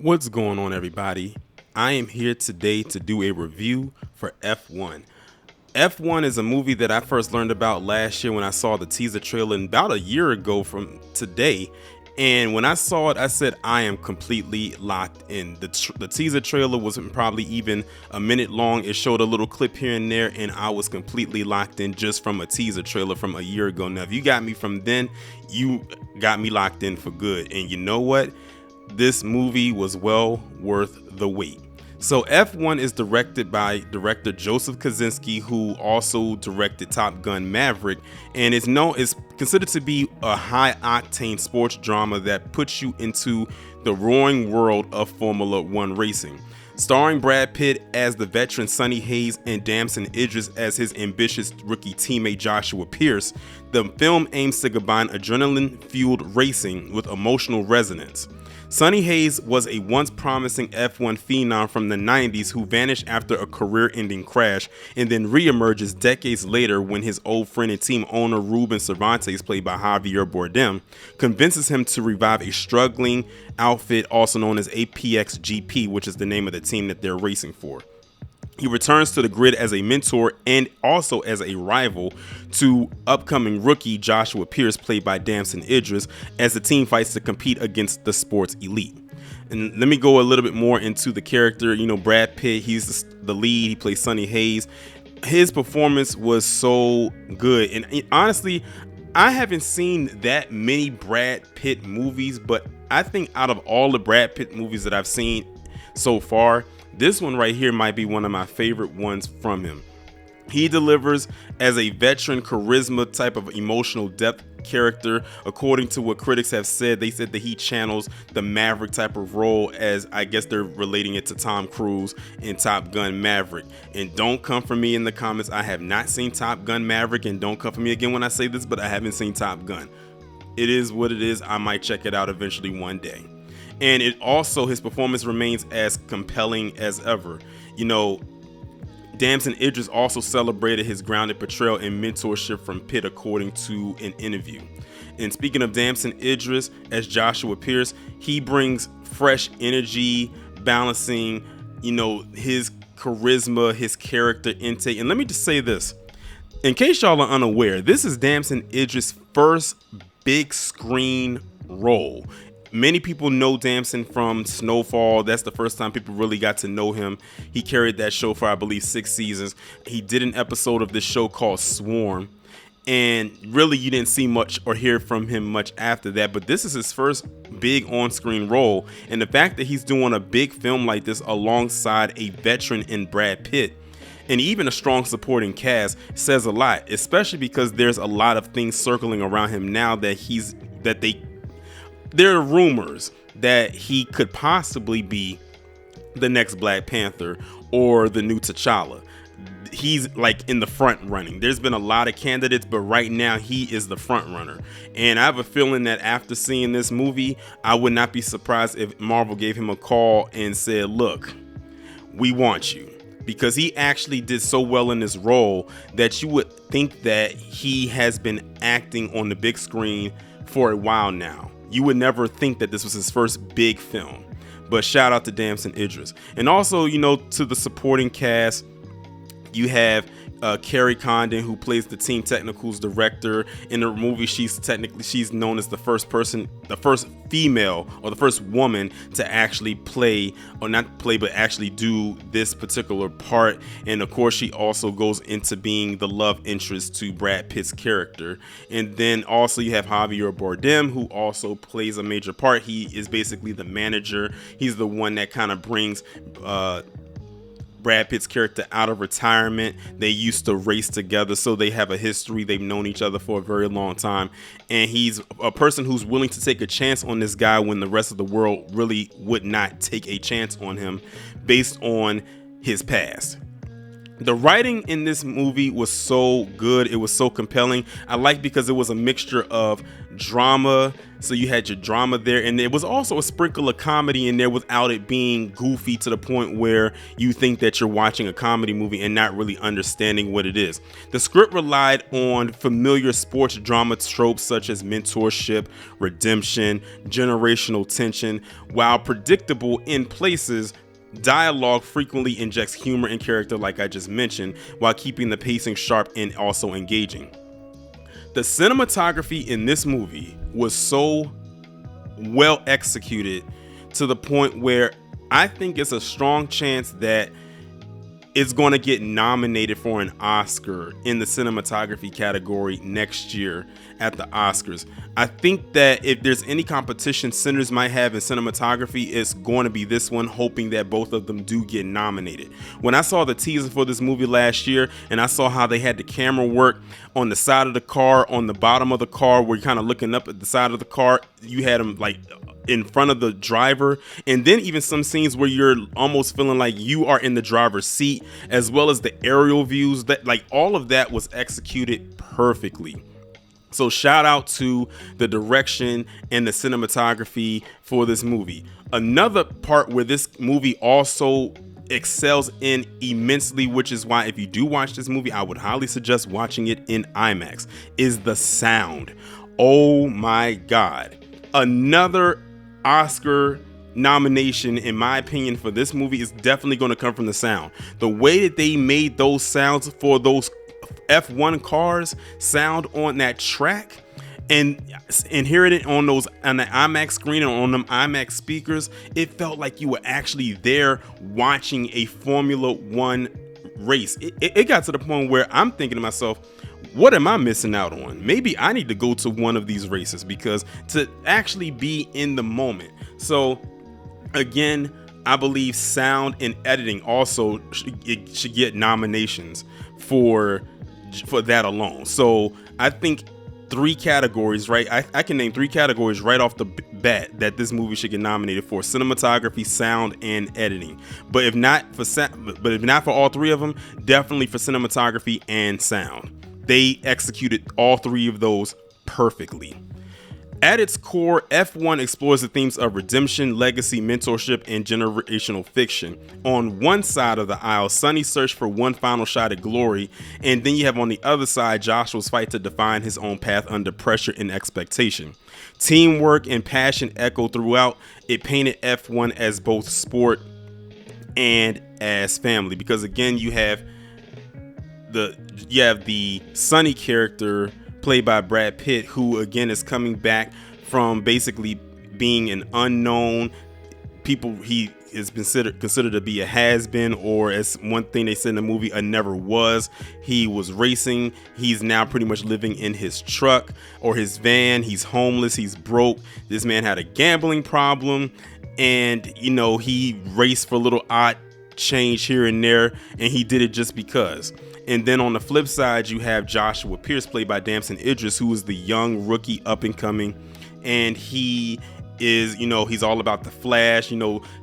What's going on, everybody? I am here today to do a review for F1. F1 is a movie that I first learned about last year when I saw the teaser trailer, and about a year ago from today. And when I saw it, I said, I am completely locked in. The teaser trailer wasn't probably even a minute long. It showed a little clip here and there, and I was completely locked in just from a teaser trailer from a year ago. Now, if you got me from then, you got me locked in for good. And you know what? This movie was well worth the wait. So F1 is directed by director Joseph Kosinski, who also directed Top Gun Maverick, and is considered to be a high-octane sports drama that puts you into the roaring world of Formula One racing. Starring Brad Pitt as the veteran Sonny Hayes and Damson Idris as his ambitious rookie teammate Joshua Pierce, the film aims to combine adrenaline-fueled racing with emotional resonance. Sonny Hayes was a once promising F1 phenom from the 90s who vanished after a career-ending crash and then reemerges decades later when his old friend and team owner Ruben Cervantes, played by Javier Bardem, convinces him to revive a struggling outfit also known as APX GP, which is the name of the team that they're racing for. He returns to the grid as a mentor and also as a rival to upcoming rookie Joshua Pierce, played by Damson Idris, as the team fights to compete against the sports elite. And let me go a little bit more into the character. Brad Pitt, he's the lead. He plays Sonny Hayes. His performance was so good. And honestly, I haven't seen that many Brad Pitt movies, but I think out of all the Brad Pitt movies that I've seen so far, this one right here might be one of my favorite ones from him. He delivers as a veteran charisma type of emotional depth character. According to what critics have said, they said that he channels the Maverick type of role, as I guess they're relating it to Tom Cruise in Top Gun Maverick. And don't come for me in the comments. I have not seen Top Gun Maverick, and don't come for me again when I say this, but I haven't seen Top Gun. It is what it is. I might check it out eventually one day. And his performance remains as compelling as ever. Damson Idris also celebrated his grounded portrayal and mentorship from Pitt, according to an interview. And speaking of Damson Idris as Joshua Pierce, he brings fresh energy, balancing, his charisma, his character intake. And let me just say this, in case y'all are unaware, this is Damson Idris' first big screen role. Many people know Damson from Snowfall. That's the first time people really got to know him. He carried that show for, I believe, 6 seasons. He did an episode of this show called Swarm, and really you didn't see much or hear from him much after that. But this is his first big on-screen role, and the fact that he's doing a big film like this alongside a veteran in Brad Pitt and even a strong supporting cast says a lot, especially because there's a lot of things circling around him now there are rumors that he could possibly be the next Black Panther or the new T'Challa. He's like in the front running. There's been a lot of candidates, but right now he is the front runner. And I have a feeling that after seeing this movie, I would not be surprised if Marvel gave him a call and said, look, we want you. Because he actually did so well in this role that you would think that he has been acting on the big screen for a while now. You would never think that this was his first big film. But shout out to Damson Idris. And also, to the supporting cast, you have Carrie Condon, who plays the team technicals director. In the movie, she's known as the first female or the first woman to actually play, or not play, but actually do this particular part. And of course, she also goes into being the love interest to Brad Pitt's character. And then also you have Javier Bardem, who also plays a major part. He is basically the manager. He's the one that kind of brings Brad Pitt's character out of retirement. They used to race together, so they have a history. They've known each other for a very long time, and he's a person who's willing to take a chance on this guy when the rest of the world really would not take a chance on him based on his past. The writing in this movie was so good. It was so compelling. I like because it was a mixture of drama. So you had your drama there, and there was also a sprinkle of comedy in there without it being goofy to the point where you think that you're watching a comedy movie and not really understanding what it is. The script relied on familiar sports drama tropes such as mentorship, redemption, generational tension, while predictable in places. Dialogue frequently injects humor and character, like I just mentioned, while keeping the pacing sharp and also engaging. The cinematography in this movie was so well executed to the point where I think it's a strong chance that it's going to get nominated for an Oscar in the cinematography category next year at the Oscars. I think that if there's any competition Sinners might have in cinematography, it's going to be this one, hoping that both of them do get nominated. When I saw the teaser for this movie last year and I saw how they had the camera work on the side of the car, on the bottom of the car, where you're kind of looking up at the side of the car, you had them like in front of the driver, and then even some scenes where you're almost feeling like you are in the driver's seat, as well as the aerial views, that like all of that was executed perfectly. So shout out to the direction and the cinematography for this movie. Another part where this movie also excels in immensely, which is why if you do watch this movie, I would highly suggest watching it in IMAX, is the sound. Oh my God. Another Oscar nomination, in my opinion, for this movie is definitely going to come from the sound. The way that they made those sounds for those F1 cars sound on that track, and hearing it on the IMAX screen and on them IMAX speakers, it felt like you were actually there watching a Formula One race. It got to the point where I'm thinking to myself, what am I missing out on? Maybe I need to go to one of these races, because to actually be in the moment. So again, I believe sound and editing also should get nominations for that alone. So I think 3 categories, right? I can name 3 categories right off the bat that this movie should get nominated for: cinematography, sound, and editing. But if not for all 3 of them, definitely for cinematography and sound. They executed all 3 of those perfectly. At its core, F1 explores the themes of redemption, legacy, mentorship, and generational fiction. On one side of the aisle, Sonny's search for one final shot at glory, and then you have on the other side Joshua's fight to define his own path under pressure and expectation. Teamwork and passion echo throughout. It painted F1 as both sport and as family, because again, you have the Sonny character played by Brad Pitt, who again is coming back from basically being an unknown. He is considered to be a has-been, or as one thing they said in the movie, a never was. He was racing. He's now pretty much living in his truck or his van. He's homeless. He's broke. This man had a gambling problem, and he raced for a little odd change here and there, and he did it just because. And then on the flip side, you have Joshua Pierce, played by Damson Idris, who is the young rookie up and coming, and he is, he's all about the flash,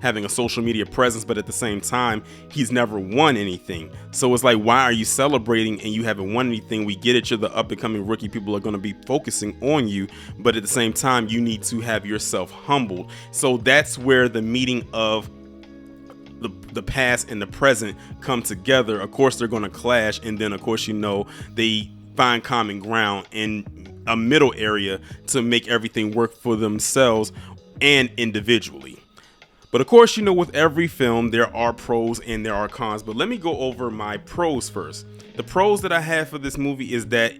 having a social media presence, but at the same time, he's never won anything. So it's like, why are you celebrating and you haven't won anything? We get it, you're the up and coming rookie, people are going to be focusing on you, but at the same time, you need to have yourself humbled. So that's where the meeting of the past and the present come together. Of course, they're going to clash, and then of course, they find common ground in a middle area to make everything work for themselves and individually. But of course, with every film, there are pros and there are cons. But let me go over my pros first. The pros that I have for this movie is that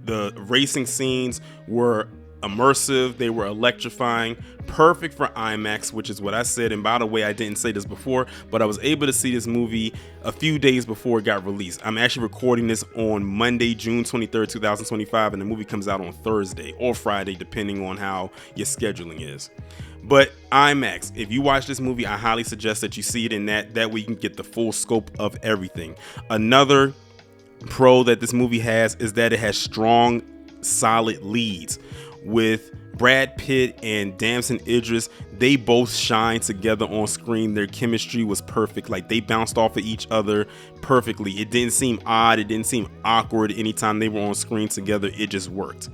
the racing scenes were immersive, they were electrifying, perfect for IMAX, which is what I said. And by the way, I didn't say this before, but I was able to see this movie a few days before it got released. I'm actually recording this on Monday, June 23rd, 2025, and the movie comes out on Thursday or Friday, depending on how your scheduling is. But IMAX, if you watch this movie, I highly suggest that you see it in that way you can get the full scope of everything. Another pro that this movie has is that it has strong, solid leads. with Brad Pitt and Damson Idris. They both shine together on screen. Their chemistry was perfect. Like, they bounced off of each other perfectly. It didn't seem odd. It didn't seem awkward anytime they were on screen together. It just worked.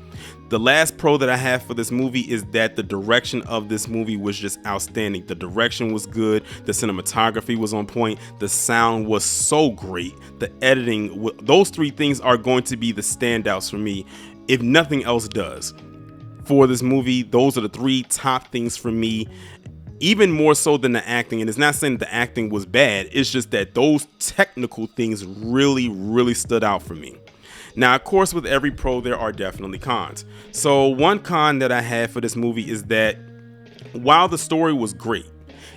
The last pro that I have for this movie is that the direction of this movie was just outstanding. The direction was good. The cinematography was on point. The sound was so great. The editing, those three things are going to be the standouts for me, if nothing else does. For this movie, those are the three top things for me, even more so than the acting. And it's not saying that the acting was bad. It's just that those technical things really stood out for me. Now, of course, with every pro, there are definitely cons. So one con that I had for this movie is that while the story was great,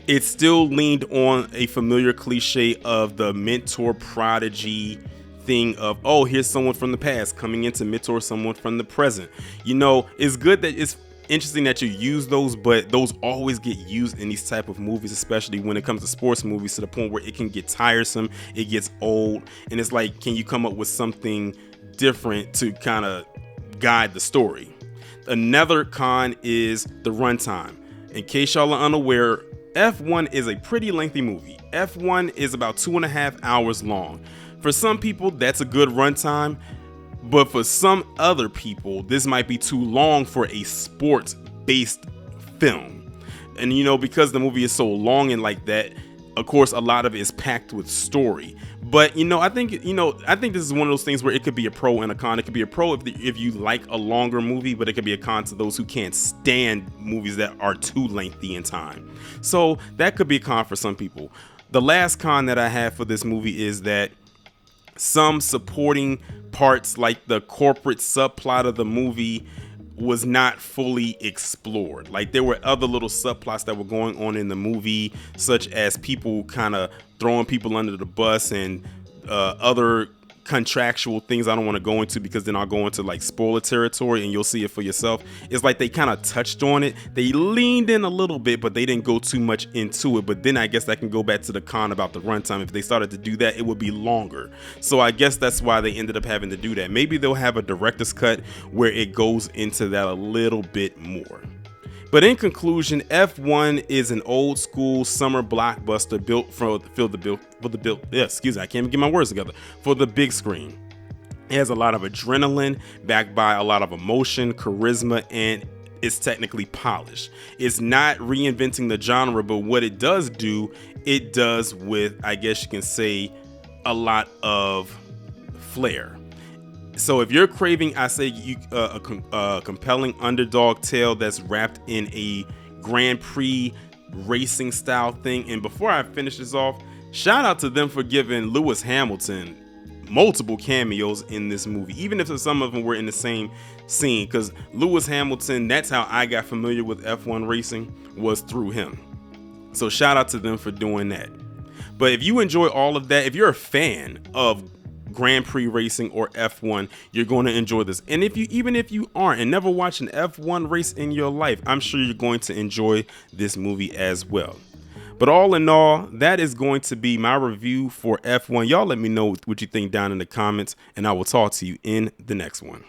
it still leaned on a familiar cliche of the mentor prodigy thing of, oh, here's someone from the past coming in to mentor someone from the present. You know, it's good that it's interesting that you use those, but those always get used in these type of movies, especially when it comes to sports movies, to the point where it can get tiresome, it gets old, and it's like, can you come up with something different to kind of guide the story? Another con is the runtime. In case y'all are unaware, F1 is a pretty lengthy movie. F1 is about 2.5 hours long. For some people, that's a good runtime, but for some other people, this might be too long for a sports-based film. And you know, because the movie is so long and like that, of course, a lot of it is packed with story. But I think this is one of those things where it could be a pro and a con. It could be a pro if you like a longer movie, but it could be a con to those who can't stand movies that are too lengthy in time. So that could be a con for some people. The last con that I have for this movie is that some supporting parts, like the corporate subplot of the movie, was not fully explored. Like, there were other little subplots that were going on in the movie, such as people kind of throwing people under the bus and other contractual things I don't want to go into, because then I'll go into like spoiler territory and you'll see it for yourself. It's like they kind of touched on it. They leaned in a little bit, but they didn't go too much into it. But then I guess that can go back to the con about the runtime. If they started to do that, it would be longer. So I guess that's why they ended up having to do that. Maybe they'll have a director's cut where it goes into that a little bit more. But in conclusion, F1 is an old school summer blockbuster built for the big screen. It has a lot of adrenaline backed by a lot of emotion, charisma, and it's technically polished. It's not reinventing the genre, but what it does do, it does with, I guess you can say, a lot of flair. So if you're craving, I say, a compelling underdog tale that's wrapped in a Grand Prix racing style thing. And before I finish this off, shout out to them for giving Lewis Hamilton multiple cameos in this movie, even if some of them were in the same scene, because Lewis Hamilton, that's how I got familiar with F1 racing, was through him. So shout out to them for doing that. But if you enjoy all of that, if you're a fan of Grand Prix racing or F1, you're going to enjoy this. And even if you aren't and never watched an F1 race in your life, I'm sure you're going to enjoy this movie as well. But all in all, that is going to be my review for F1. Y'all let me know what you think down in the comments, and I will talk to you in the next one.